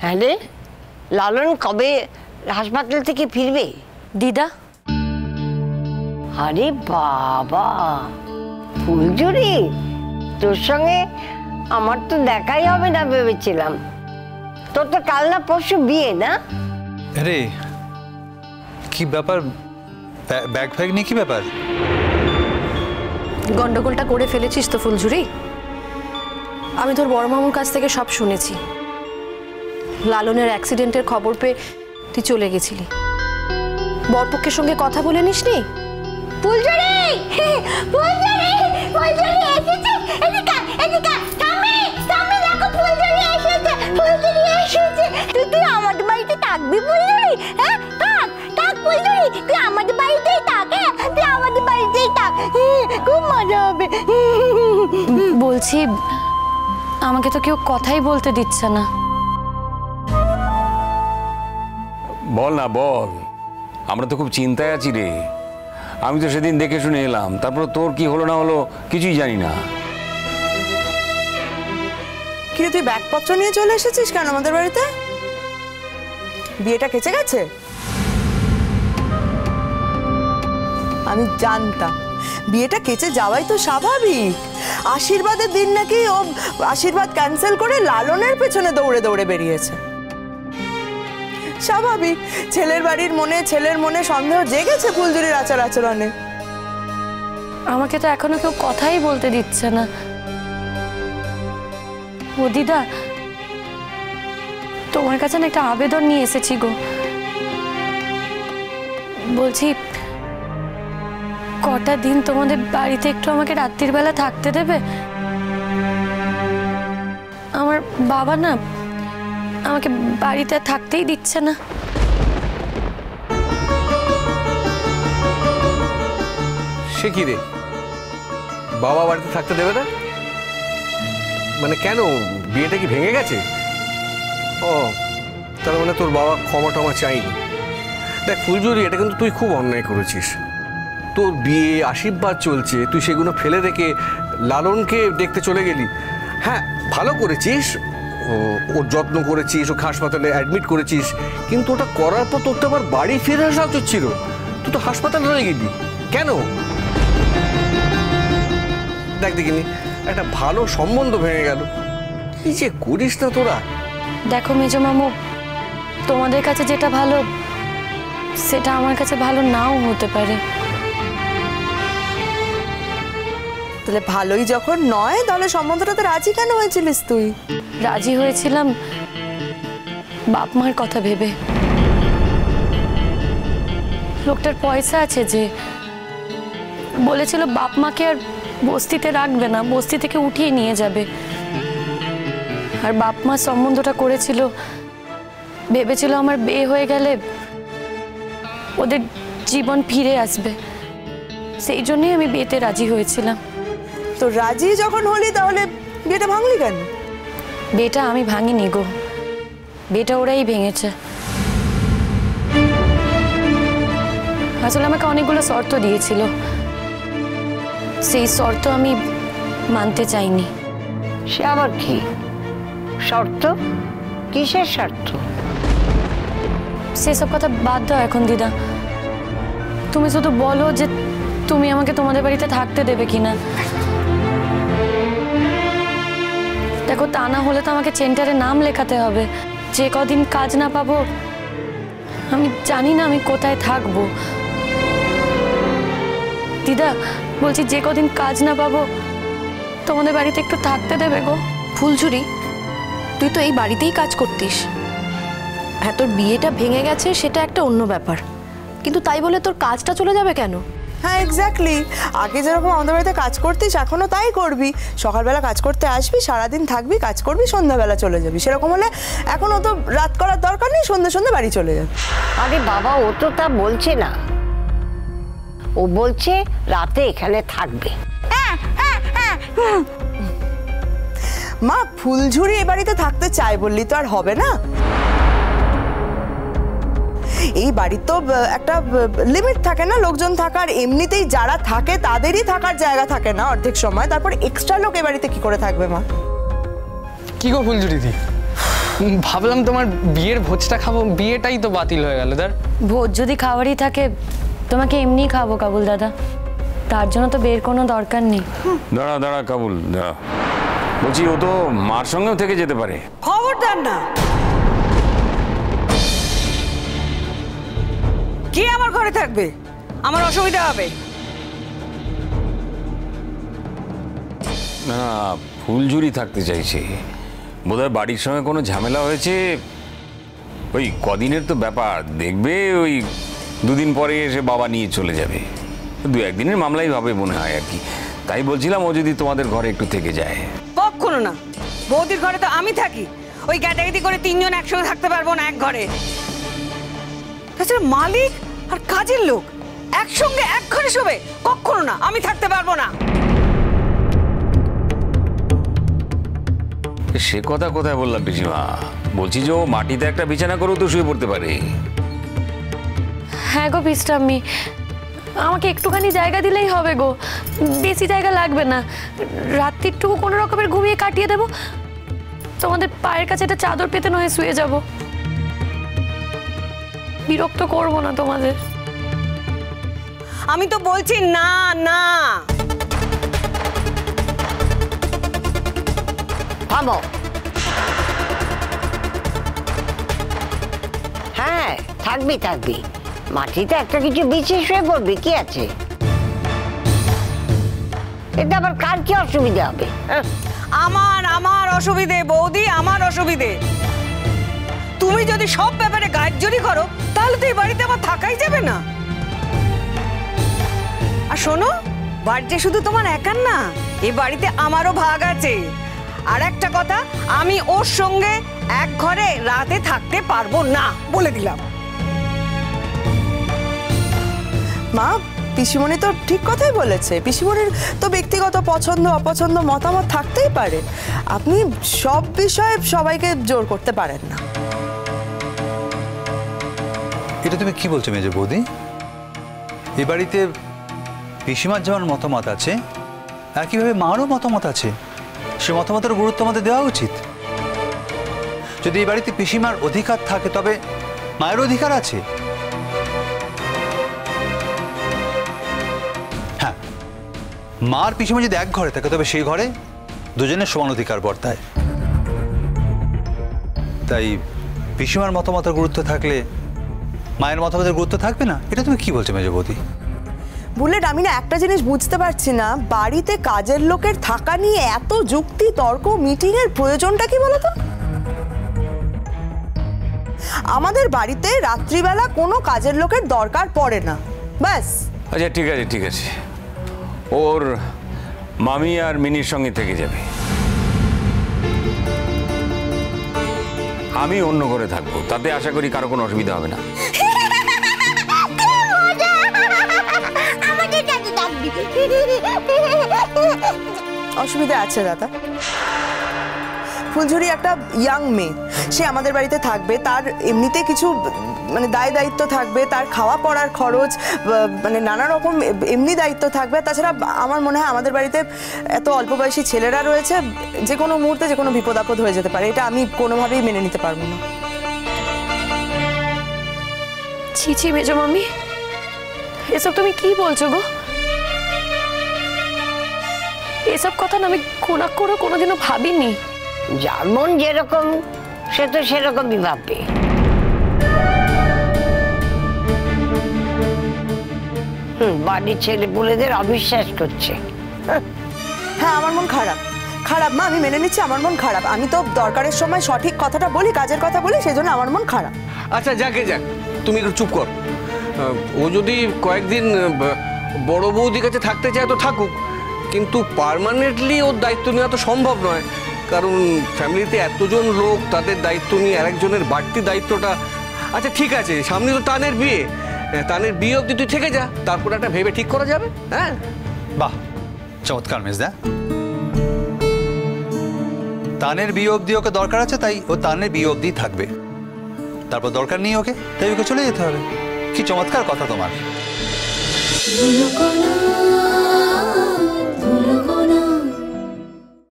হ্যাঁ রে, লালন কবে হাসপাতাল থেকে ফিরবে? দিদা। আরে বাবা ফুলঝুরি, তোর সঙ্গে আমার তো দেখাই হবে না ভেবেছিলাম। তোর তো কাল না পরশু বিয়ে, না? আরে কি ব্যাপার, ব্যাগ ফ্যাগ নিয়ে কি ব্যাপার? গন্ডগোলটা করে ফেলেছিস তো ফুলঝুরি? আমি তোর বড় মামুর কাছ থেকে সব শুনেছি। লালনের অ্যাক্সিডেন্টের খবর পেয়ে তুই চলে গেছিলি, বরপক্ষের সঙ্গে কথা বলে নিসনি? ফুলঝুরি, ফুলঝুরি, ফুলঝুরি এসেছে। এদিকে এদিকে, সামনে সামনে দেখো, ফুলঝুরি এসেছে, ফুলঝুরি এসেছে। তুই আমাদের বাড়িতে থাকবি ফুলঝুরি? হ্যাঁ থাক থাক ফুলঝুরি, তুই আমাদের বাড়িতেই থাক। তুই আমাদের বাড়িতেই থাক, খুব মজা হবে। বলছি আমাকে তো কেউ কথাই বলতে দিচ্ছে না। বল না বল, আমরা তো খুব চিন্তায় আছি রে। আমি তো সেদিন দেখে শুনে এলাম, তারপর তোর কি হলো না হলো কিছুই জানি না। কিরে তুই ব্যাগপত্র নিয়ে চলে এসেছিস কেন আমাদের বাড়িতে? বিয়েটা কেচে গেছে? আমি জানতাম বিয়েটা কেচে যাওয়াই তো স্বাভাবিক। আশীর্বাদের দিন নাকি ও আশীর্বাদ ক্যান্সেল করে লালনের পেছনে দৌড়ে দৌড়ে বেরিয়েছে। স্বাভাবিক, ছেলের বাড়ির মনে, ছেলের মনে সন্দেহ জেগেছে ফুলঝুরির আচার আচরণে। আমাকে তো এখনো কেউ কথাই বলতে দিচ্ছে না। ও দিদা, তোমার কাছে না একটা আবেদন নিয়ে এসেছি গো। বলছি কটা দিন তোমাদের বাড়িতে একটু আমাকে রাত্রির বেলা থাকতে দেবে? আমার বাবা না আমাকে বাড়িতে থাকতেই দিচ্ছে না। সে কি রে, বাবা বাড়িতে থাকতে দেবে না? মানে কেন, বিয়েটা কি ভেঙে গেছে? ও তার মানে তোর বাবা ক্ষমা টমা চাইনি। দেখ ফুলঝুরি, এটা কিন্তু তুই খুব অন্যায় করেছিস। তোর বিয়ে আশীর্বাদ চলছে, তুই সেগুলো ফেলে রেখে লালনকে দেখতে চলে গেলি। হ্যাঁ ভালো করেছিস, ওর যত্ন করেছিস, ওকে হাসপাতালে অ্যাডমিট করেছিস, কিন্তু ওটা করার পর তোর তো আবার বাড়ি ফিরে আসা উচিত ছিল। তুই তো হাসপাতালে রয়ে গেলি কেন? দেখ দেখিনি, একটা ভালো সম্বন্ধ ভেঙে গেল। কি যে করিস না তোরা। দেখো মেজো মামু, তোমাদের কাছে যেটা ভালো সেটা আমার কাছে ভালো নাও হতে পারে। তাহলে ভালোই যখন নয়, তাহলে সম্বন্ধটাতে রাজি কেন হয়েছিলিস তুই? রাজি হয়েছিলাম বাপ মার কথা ভেবে। লোকটার পয়সা আছে, যে বলেছিল বাপ মাকে আর বস্তিতে রাখবে না, বস্তি থেকে উঠিয়ে নিয়ে যাবে। আর বাপ মা সম্বন্ধটা করেছিল, ভেবেছিল আমার বিয়ে হয়ে গেলে ওদের জীবন ফিরে আসবে। সেই জন্যই আমি বিয়েতে রাজি হয়েছিলাম। তো রাজি যখন হলি, তাহলে বিয়েটা ভাঙলি কেন? বিয়েটা আমি ভাঙিনি গো, বিয়েটা ওরাই ভেঙেছে। আসলে আমাকে অনেকগুলো শর্ত দিয়েছিল, সেই শর্ত আমি মানতে চাইনি। সে আবার কি শর্ত? কিসের শর্ত? সেসব কথা বাদ দাও এখন দিদা। তুমি শুধু বলো যে তুমি আমাকে তোমাদের বাড়িতে থাকতে দেবে কিনা। দেখো, তা না হলে তো আমাকে সেন্টারে নাম লেখাতে হবে। যে কদিন কাজ না পাবো, আমি জানি না আমি কোথায় থাকবো। দিদা বলছি, যে কদিন কাজ না পাবো তোমাদের বাড়িতে একটু থাকতে দেবে গো। ফুলঝুরি, তুই তো এই বাড়িতেই কাজ করতিস। হ্যাঁ, তোর বিয়েটা ভেঙে গেছে সেটা একটা অন্য ব্যাপার, কিন্তু তাই বলে তোর কাজটা চলে যাবে কেন? হ্যাঁ এক্স্যাক্টলি, আগে যেরকম আমাদের বাড়িতে কাজ করতিস এখনো তাই করবি। সকালবেলা কাজ করতে আসবি, সারাদিন থাকবি, কাজ করবি, সন্ধ্যাবেলা চলে যাবি। সেরকম হলে এখন ও তো রাত করার দরকার নেই, সন্ধ্যে সন্ধ্যে বাড়ি চলে যাবে। আরে বাবা, ও তো তা বলছে না, ও বলছে রাতে এখানে থাকবে। মা, ফুলঝুরি এ বাড়িতে থাকতে চাই বললি তো আর হবে না। এই বাড়ির তো একটা লিমিট থাকে না লোকজন থাকার। এমনিতেই যারা থাকে তাদেরই থাকার জায়গা থাকে না অর্ধেক সময়, তারপর এক্সট্রা লোক এই বাড়িতে কি করে থাকবে? মা কি গো ফুলঝুরি দি, ভাবলাম তোমার বিয়ের ভোজটা খাবো, বিয়েটাই তো বাতিল হয়ে গেল। দার ভোজ যদি খাওয়ারই থাকে তোমাকে এমনি খাবো কাবুল দাদা, তার জন্য তো বের কোনো দরকার নেই। দাঁড়া দাঁড়া কাবুল দাঁড়া, বলছি ও তো মার সঙ্গেও থেকে যেতে পারে। খবরদার না, কে আমার ঘরে থাকবে? আমার অসুবিধা হবে। না ফুলঝুরি থাকতে চাইছে, বোধহয় বাড়ির সঙ্গে কোনো ঝামেলা হয়েছে। ওই কদিনের তো ব্যাপার, দেখবে ওই দুদিন পরে এসে বাবা নিয়ে চলে যাবে। দু একদিনের মামলাই ভাবে মনে হয় আর কি। তাই বলছিলাম ও যদি তোমাদের ঘরে একটু থেকে যায়। কখনো না, বৌদির ঘরে তো আমি থাকি। ওই গ্যাটাগেটি করে তিনজন একসঙ্গে থাকতে পারবো না এক ঘরে। তাছাড়া মালিক আর কাজের লোক একসঙ্গে এক ঘরে শোবে, কখনো না, আমি থাকতে পারবো না। সে কথা কোথায় বললাম পিসিমা, বলছি যে ও মাটিতে একটা বিছানা করেও তো শুয়ে পড়তে পারে। হ্যাঁ গো বিশ্রামী, আমাকে একটুখানি জায়গা দিলেই হবে গো, বেশি জায়গা লাগবে না। রাত্রিটুকু কোনো রকমের ঘুমিয়ে কাটিয়ে দেবো, তোমাদের পায়ের কাছে একটা চাদর পেতে নয় শুয়ে যাব। বিরক্ত করবো না তোমাদের। আমি তো বলছি না না। থামো। হ্যাঁ থাকবি থাকবি, মাটিতে একটা কিছু বিশেষ হয়ে পড়বি, কি আছে? এটা আবার কার কি অসুবিধা হবে? আমার অসুবিধে বৌদি, আমার অসুবিধে। তুমি যদি সব ব্যাপারে গায়ের করো তাহলে তো এই বাড়িতে আমার থাকাই যাবে না। আর শোনো, বাড়িতে শুধু তোমার একার না, এই বাড়িতে আমারও ভাগ আছে। আর একটা কথা, আমি ওর সঙ্গে এক ঘরে রাতে থাকতে পারবো না, বলে দিলাম। মা, পিসিমণি তো ঠিক কথাই বলেছে। পিসিমণির তো ব্যক্তিগত পছন্দ অপছন্দ মতামত থাকতেই পারে, আপনি সব বিষয়ে সবাইকে জোর করতে পারেন না। এটা তুমি কি বলছো মেজো বৌদি? এ বাড়িতে পিসিমার যেমন মতামত আছে, একইভাবে মারও মতামত আছে। সে মতামতের গুরুত্ব আমাদের দেওয়া উচিত। যদি এই বাড়িতে পিসিমার অধিকার থাকে তবে মায়ের অধিকার আছে। হ্যাঁ, মার পিসিমা যদি এক ঘরে থাকে তবে সেই ঘরে দুজনের সমান অধিকার বর্তায়। তাই পিসিমার মতামতের গুরুত্ব থাকলে মায়ের মতামতের গুরুত্ব থাকবে না? এটা তুমি কি বলছো মেজো বৌদি? বুলেট, আমি না একটা জিনিস বুঝতে পারছি না, বাড়িতে কাজের লোকের থাকা নিয়ে এত যুক্তি তর্ক মিটিং এর প্রয়োজনটা কি বলতো? আমাদের বাড়িতে রাত্রিবেলা কোনো কাজের লোকের দরকার পড়ে না, ব্যাস। আচ্ছা ঠিক আছে ঠিক আছে, ওর মামি আর মিনির সঙ্গে থেকে যাবে। আমি অন্য ঘরে থাকবো, তাতে আশা করি কারো কোনো অসুবিধা হবে না। অসুবিধা আছে দাদা। ফুলঝুরি একটা ইয়াং মেয়ে, সে আমাদের বাড়িতে থাকবে, তার এমনিতে কিছু মানে দায় দায়িত্ব থাকবে, তার খাওয়া পড়ার খরচ মানে নানা রকম এমনি দায়িত্ব থাকবে। তাছাড়া আমার মনে হয় আমাদের বাড়িতে এত অল্প বয়সী ছেলেরা রয়েছে, যে কোনো মুহূর্তে যে কোনো বিপদ আপদ হয়ে যেতে পারে। এটা আমি কোনোভাবেই মেনে নিতে পারবো না। ছি ছি মেজো মামি, এসব তুমি কি বলছো গো? এসব কথা না আমি কোনোদিনও ভাবিনি। যার মন যেরকম সে তো সেরকমই ভাববে। বাড়ির ছেলে পুলেদের অবিশ্বাস করছে। হ্যাঁ, আমার মন খারাপ খারাপ মা, আমি মেনে নিচ্ছি আমার মন খারাপ। আমি তো দরকারের সময় সঠিক কথাটা বলি, কাজের কথা বলি, সেজন্য আমার মন খারাপ। আচ্ছা যাকে যাক, তুমি একটু চুপ কর। ও যদি কয়েকদিন বড় বৌদির কাছে থাকতে চায় তো থাকুক, কিন্তু পার্মানেন্টলি ওর দায়িত্ব নেওয়া তো সম্ভব নয়। কারণ ফ্যামিলিতে এতজন লোক, তাদের দায়িত্ব নিয়ে আরেকজনের বাড়তি দায়িত্বটা। আচ্ছা ঠিক আছে, সামনে তো তানের বিয়ে, তানের বিয়ে অবধি তুই থেকে যা, তারপর একটা ভেবে ঠিক করা যাবে। হ্যাঁ, বাহ, চমৎকার মেজদা। তানের বিয়ে অবধি ওকে দরকার আছে, তাই ও তানের বিয়ে অবধি থাকবে। তারপর দরকার নেই ওকে, তাই ওকে চলে যেতে হবে। কি চমৎকার কথা তোমার।